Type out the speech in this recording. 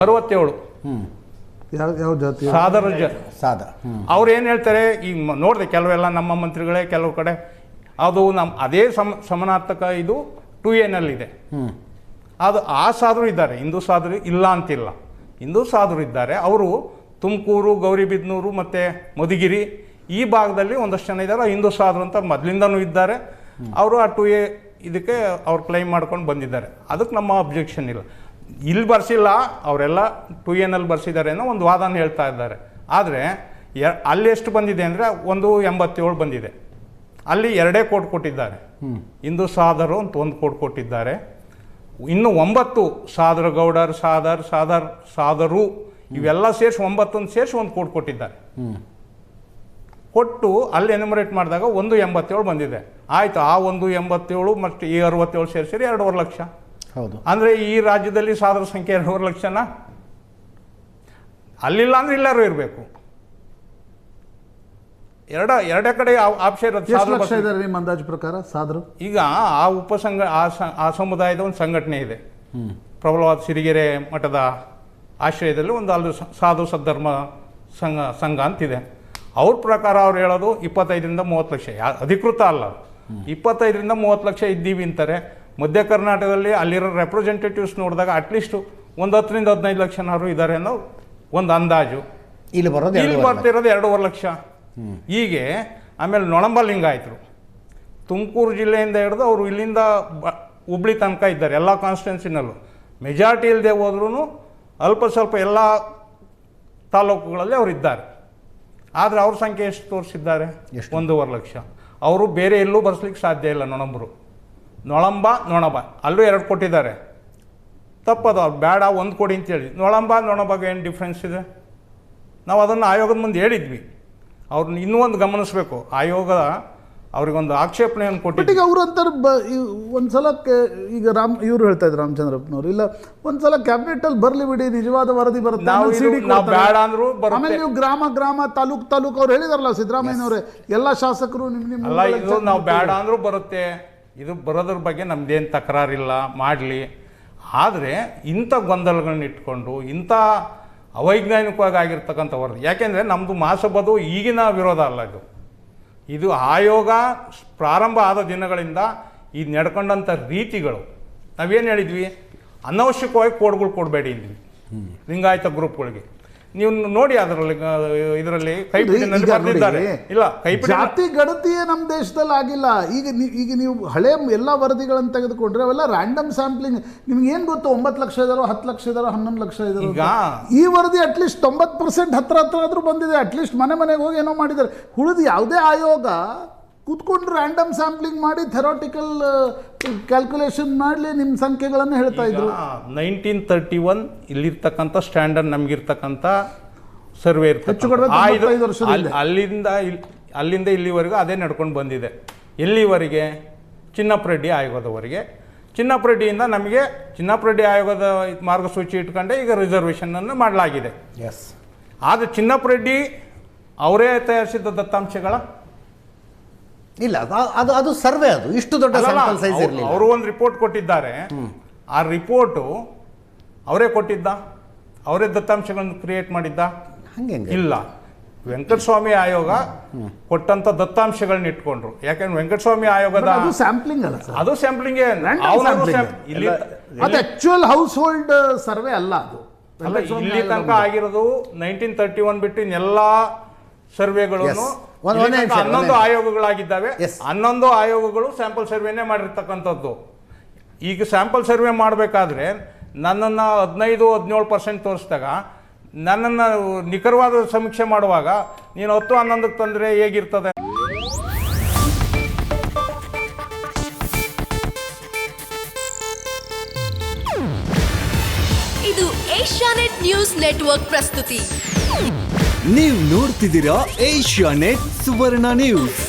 67. ಯಾವ ಜಾತಿ? ಸಾದ. ಅವ್ರು ಏನು ಹೇಳ್ತಾರೆ, ಈಗ ನೋಡಿದೆ ಕೆಲವೆಲ್ಲ ನಮ್ಮ ಮಂತ್ರಿಗಳೇ ಕೆಲವು ಕಡೆ ಅದು ಅದೇ ಸಮಾನಾರ್ಥಕ ಇದು 2A ಅದು ಆ ಸಾಧರು ಇದ್ದಾರೆ, ಹಿಂದೂ ಸಾಧರು ಇಲ್ಲ ಅಂತಿಲ್ಲ, ಹಿಂದೂ ಸಾಧರು ಇದ್ದಾರೆ. ಅವರು ತುಮಕೂರು, ಗೌರಿಬಿದನೂರು ಮತ್ತು ಮಧುಗಿರಿ ಈ ಭಾಗದಲ್ಲಿ ಒಂದಷ್ಟು ಜನ ಇದ್ದಾರೆ ಹಿಂದೂ ಸಾಧರು ಅಂತ ಮೊದಲಿಂದನೂ ಇದ್ದಾರೆ. ಅವರು ಆ 2A ಇದಕ್ಕೆ ಅವ್ರು ಕ್ಲೈಮ್ ಮಾಡ್ಕೊಂಡು ಬಂದಿದ್ದಾರೆ. ಅದಕ್ಕೆ ನಮ್ಮ ಅಬ್ಜೆಕ್ಷನ್ ಇಲ್ಲ. ಇಲ್ಲಿ ಬರ್ಸಿಲ್ಲ, ಅವರೆಲ್ಲ 2A ಬರ್ಸಿದ್ದಾರೆ ಅನ್ನೋ ಒಂದು ವಾದನ ಹೇಳ್ತಾ ಇದ್ದಾರೆ. ಆದರೆ ಅಲ್ಲಿ ಎಷ್ಟು ಬಂದಿದೆ ಅಂದರೆ 187 ಬಂದಿದೆ. ಅಲ್ಲಿ 2 ಕೋಟಿ ಕೊಟ್ಟಿದ್ದಾರೆ, ಹಿಂದೂ ಸಾಧರು ಅಂತ 1 ಕೋಟಿ ಕೊಟ್ಟಿದ್ದಾರೆ. ಇನ್ನು 9 ಸಾಧರು ಗೌಡರು, ಸಾಧರು ಇವೆಲ್ಲ ಸೇರಿಸಿ 9 ಸೇರಿಸಿ 1 ಕೋಟಿ ಕೊಟ್ಟಿದ್ದಾರೆ. ಕೊಟ್ಟು ಅಲ್ಲಿ ಎನ್ಯುಮರೇಟ್ ಮಾಡಿದಾಗ 187 ಬಂದಿದೆ. ಆಯಿತು, ಆ 187 ಮತ್ತು ಈ 67 ಸೇರಿಸಿರಿ 2.5 ಲಕ್ಷ. ಹೌದು. ಅಂದರೆ ಈ ರಾಜ್ಯದಲ್ಲಿ ಸಾಧರ ಸಂಖ್ಯೆ 2.5 ಲಕ್ಷನಾ? ಅಲ್ಲಿಲ್ಲ ಅಂದರೆ ಎಲ್ಲರೂ ಇರಬೇಕು. ಎರಡೇ ಕಡೆ ಆಪ್ಷನ್ ಇರೋದು. ನಿಮ್ಮ ಅಂದಾಜು ಪ್ರಕಾರ ಸಾಧರು ಈಗ ಆ ಉಪಸಂಘ ಆ ಸಮುದಾಯದ ಒಂದು ಸಂಘಟನೆ ಇದೆ, ಪ್ರಬಲವಾದ ಸಿರಿಗೆರೆ ಮಠದ ಆಶ್ರಯದಲ್ಲಿ ಒಂದು ಅಲ್ಲಿ ಸಾಧು ಸದ್ಧರ್ಮ ಸಂಘ ಅಂತಿದೆ. ಅವ್ರ ಪ್ರಕಾರ ಅವ್ರು ಹೇಳೋದು 25ರಿಂದ 30 ಲಕ್ಷ, ಅಧಿಕೃತ ಅಲ್ಲ, 25ರಿಂದ 30 ಲಕ್ಷ ಇದ್ದೀವಿ ಅಂತಾರೆ. ಮಧ್ಯ ಕರ್ನಾಟಕದಲ್ಲಿ ಅಲ್ಲಿರೋ ರೆಪ್ರೆಸೆಂಟೇಟಿವ್ಸ್ ನೋಡಿದಾಗ ಅಟ್ಲೀಸ್ಟ್ 10ರಿಂದ 15 ಲಕ್ಷನಾದ್ರು ಇದ್ದಾರೆ ಅನ್ನೋ ಒಂದು ಅಂದಾಜು. ಇಲ್ಲಿ ಬರ್ತಿರೋದು 2.5 ಲಕ್ಷ. ಹೀಗೆ ಆಮೇಲೆ ನೊಳಂಬ ಲಿಂಗಾಯತರು ತುಮಕೂರು ಜಿಲ್ಲೆಯಿಂದ ಹಿಡಿದು ಅವರು ಇಲ್ಲಿಂದ ಹುಬ್ಳಿ ತನಕ ಇದ್ದಾರೆ. ಎಲ್ಲ ಕಾನ್ಸ್ಟಿಟ್ಯೂನ್ಸಿನಲ್ಲೂ ಮೆಜಾರಿಟಿ ಇಲ್ಲದೆ ಹೋದ್ರೂ ಅಲ್ಪ ಸ್ವಲ್ಪ ಎಲ್ಲ ತಾಲೂಕುಗಳಲ್ಲಿ ಅವರು ಇದ್ದಾರೆ. ಆದರೆ ಅವ್ರ ಸಂಖ್ಯೆ ಎಷ್ಟು ತೋರಿಸಿದ್ದಾರೆ? 1.5 ಲಕ್ಷ. ಅವರು ಬೇರೆ ಎಲ್ಲೂ ಬರ್ಸ್ಲಿಕ್ಕೆ ಸಾಧ್ಯ ಇಲ್ಲ. ನೊಳಂಬ ಅಲ್ಲೂ 2 ಕೊಟ್ಟಿದ್ದಾರೆ. ತಪ್ಪದು, ಅವ್ರು ಬೇಡ 1 ಕೋಟಿ ಅಂತೇಳಿ. ನೊಳಂಬಗೆ ಏನು ಡಿಫ್ರೆನ್ಸ್ ಇದೆ? ನಾವು ಅದನ್ನು ಆಯೋಗದ ಮುಂದೆ ಹೇಳಿದ್ವಿ. ಅವ್ರನ್ನ ಇನ್ನೂ ಒಂದು ಗಮನಿಸಬೇಕು. ಆಯೋಗ ಅವ್ರಿಗೊಂದು ಆಕ್ಷೇಪಣೆಯನ್ನು ಕೊಟ್ಟಿದ್ದು. ಈಗ ಅವ್ರು ಅಂತಾರೆ ಒಂದ್ಸಲ ಈಗ ಇವ್ರು ಹೇಳ್ತಾ ಇದ್ರು ರಾಮಚಂದ್ರಪ್ಪನವ್ರು, ಇಲ್ಲ ಒಂದ್ಸಲ ಕ್ಯಾಬಿನೆಟ್ ಬರಲಿ ಬಿಡಿ, ನಿಜವಾದ ವರದಿ ಬರುತ್ತೆ, ಬೇಡ ಅಂದ್ರು. ಆಮೇಲೆ ನೀವು ಗ್ರಾಮ ತಾಲೂಕು ಅವ್ರು ಹೇಳಿದಾರಲ್ಲ ಸಿದ್ದರಾಮಯ್ಯನವರೇ, ಎಲ್ಲ ಶಾಸಕರು ಇದು ನಾವು ಬೇಡ ಅಂದ್ರೂ ಬರುತ್ತೆ. ಇದು ಬರೋದ್ರ ಬಗ್ಗೆ ನಮ್ದೇನು ತಕರಾರಿಲ್ಲ, ಮಾಡಲಿ. ಆದರೆ ಇಂಥ ಗೊಂದಲಗಳನ್ನ ಇಟ್ಕೊಂಡು ಇಂಥ ಅವೈಜ್ಞಾನಿಕವಾಗಿ ಆಗಿರ್ತಕ್ಕಂಥ ವರದಿ, ಯಾಕೆಂದರೆ ನಮ್ಮದು ಮಹಾಸಭಾದು ಈಗಿನ ವಿರೋಧ ಅಲ್ಲ, ಇದು ಆಯೋಗ ಪ್ರಾರಂಭ ಆದ ದಿನಗಳಿಂದ ಈ ನಡ್ಕೊಂಡಂಥ ರೀತಿಗಳು. ನಾವೇನು ಹೇಳಿದ್ವಿ, ಅನವಶ್ಯಕವಾಗಿ ಕೋಡ್ಗಳು ಕೊಡಬೇಡಿ ಅಂದ್ವಿ ಲಿಂಗಾಯತ ಗ್ರೂಪ್ಗಳಿಗೆ. ನೀವು ನೋಡಿ ಇದರಲ್ಲಿ ಜಾತಿ ಗಣತಿಯೇ ನಮ್ಮ ದೇಶದಲ್ಲಿ ಆಗಿಲ್ಲ. ಈಗ ನೀವು ಹಳೆ ಎಲ್ಲ ವರದಿಗಳನ್ನು ತೆಗೆದುಕೊಂಡ್ರೆ ಅವೆಲ್ಲ ರ್ಯಾಂಡಮ್ ಸ್ಯಾಂಪ್ಲಿಂಗ್. ನಿಮ್ಗೆ ಏನು ಗೊತ್ತು 9 ಲಕ್ಷ ಇದಾರೋ, 10 ಲಕ್ಷ ಇದಾರೋ, 11 ಲಕ್ಷ ಇದಾರೋ? ಈ ವರದಿ ಅಟ್ಲೀಸ್ಟ್ 90% ಹತ್ರ ಆದ್ರೂ ಬಂದಿದೆ. ಅಟ್ಲೀಸ್ಟ್ ಮನೆಗೆ ಹೋಗಿ ಏನೋ ಮಾಡಿದ್ದಾರೆ. ಉಳಿದು ಯಾವುದೇ ಆಯೋಗ ಕೂತ್ಕೊಂಡು ರ್ಯಾಂಡಮ್ ಸ್ಯಾಂಪ್ಲಿಂಗ್ ಮಾಡಿ ಥೆರಾಟಿಕಲ್ ಕ್ಯಾಲ್ಕುಲೇಷನ್ ಮಾಡಲಿ ನಿಮ್ಮ ಸಂಖ್ಯೆಗಳನ್ನು ಹೇಳ್ತಾ ಇದ್ರು. 1931 ಇಲ್ಲಿರ್ತಕ್ಕಂಥ ಸ್ಟ್ಯಾಂಡರ್ಡ್ ನಮಗಿರ್ತಕ್ಕಂಥ ಸರ್ವೆ ಅಲ್ಲಿಂದ ಇಲ್ಲಿವರೆಗೂ ಅದೇ ನಡ್ಕೊಂಡು ಬಂದಿದೆ. ಎಲ್ಲಿವರೆಗೆ? ಚಿನ್ನಪ್ರೆಡ್ಡಿ ಆಯೋಗದವರೆಗೆ. ಚಿನ್ನಪ್ರೆಡ್ಡಿಯಿಂದ ನಮಗೆ ಚಿನ್ನಪ್ರೆಡ್ಡಿ ಆಯೋಗದ ಮಾರ್ಗಸೂಚಿ ಇಟ್ಕೊಂಡೆ ಈಗ ರಿಸರ್ವೇಷನನ್ನು ಮಾಡಲಾಗಿದೆ. ಎಸ್. ಆದರೆ ಚಿನ್ನಪ್ರೆಡ್ಡಿ ಅವರೇ ತಯಾರಿಸಿದ ದತ್ತಾಂಶಗಳ ಇಲ್ಲ, ಅದು ಸರ್ವೆ, ಅದು ಇಷ್ಟು ದೊಡ್ಡ ಸೈಜ್ ಇರಲಿಲ್ಲ. ಅವರು ಒಂದು ರಿಪೋರ್ಟ್ ಕೊಟ್ಟಿದ್ದಾರೆ. ಆ ರಿಪೋರ್ಟು ಅವರೇ ಕೊಟ್ಟಿದ್ದ, ಅವರೇ ದತ್ತಾಂಶಗಳನ್ನು ಕ್ರಿಯೇಟ್ ಮಾಡಿದ್ದ? ಇಲ್ಲ, ವೆಂಕಟಸ್ವಾಮಿ ಆಯೋಗ ಕೊಟ್ಟಂತ ದತ್ತಾಂಶಗಳನ್ನ ಇಟ್ಕೊಂಡ್ರು. ಯಾಕಂದ್ರೆ ವೆಂಕಟಸ್ವಾಮಿ ಆಯೋಗದ ಸ್ಯಾಂಪ್ಲಿಂಗ್ ಅಲ್ಲ, ಅದು sampling actual house hold survey ಅಲ್ಲ. ಅದು ಇಲ್ಲಿ ತನಕ ಆಗಿರೋದು 1931 ಬಿಟ್ಟು ಎಲ್ಲಾ ಸರ್ವೆಗಳನ್ನು 11 ಆಯೋಗಗಳಾಗಿದ್ದಾವೆ. 11 ಆಯೋಗಗಳು ಸ್ಯಾಂಪಲ್ ಸರ್ವೆನೇ ಮಾಡಿರ್ತಕ್ಕಂಥದ್ದು. ಈಗ ಸ್ಯಾಂಪಲ್ ಸರ್ವೆ ಮಾಡಬೇಕಾದ್ರೆ ನನ್ನನ್ನು 15-17% ತೋರಿಸಿದಾಗ ನನ್ನನ್ನು ನಿಖರವಾದ ಸಮೀಕ್ಷೆ ಮಾಡುವಾಗ ನೀನು 10-11 ತಂದರೆ ಹೇಗಿರ್ತದೆ? ಇದು ಏಷ್ಯಾನೆಟ್ ನ್ಯೂಸ್ ನೆಟ್ವರ್ಕ್ ಪ್ರಸ್ತುತಿ. ನೀವು ನೋಡ್ತಿದ್ದೀರಾ ಏಷ್ಯಾನೆಟ್ ಸುವರ್ಣ ನ್ಯೂಸ್.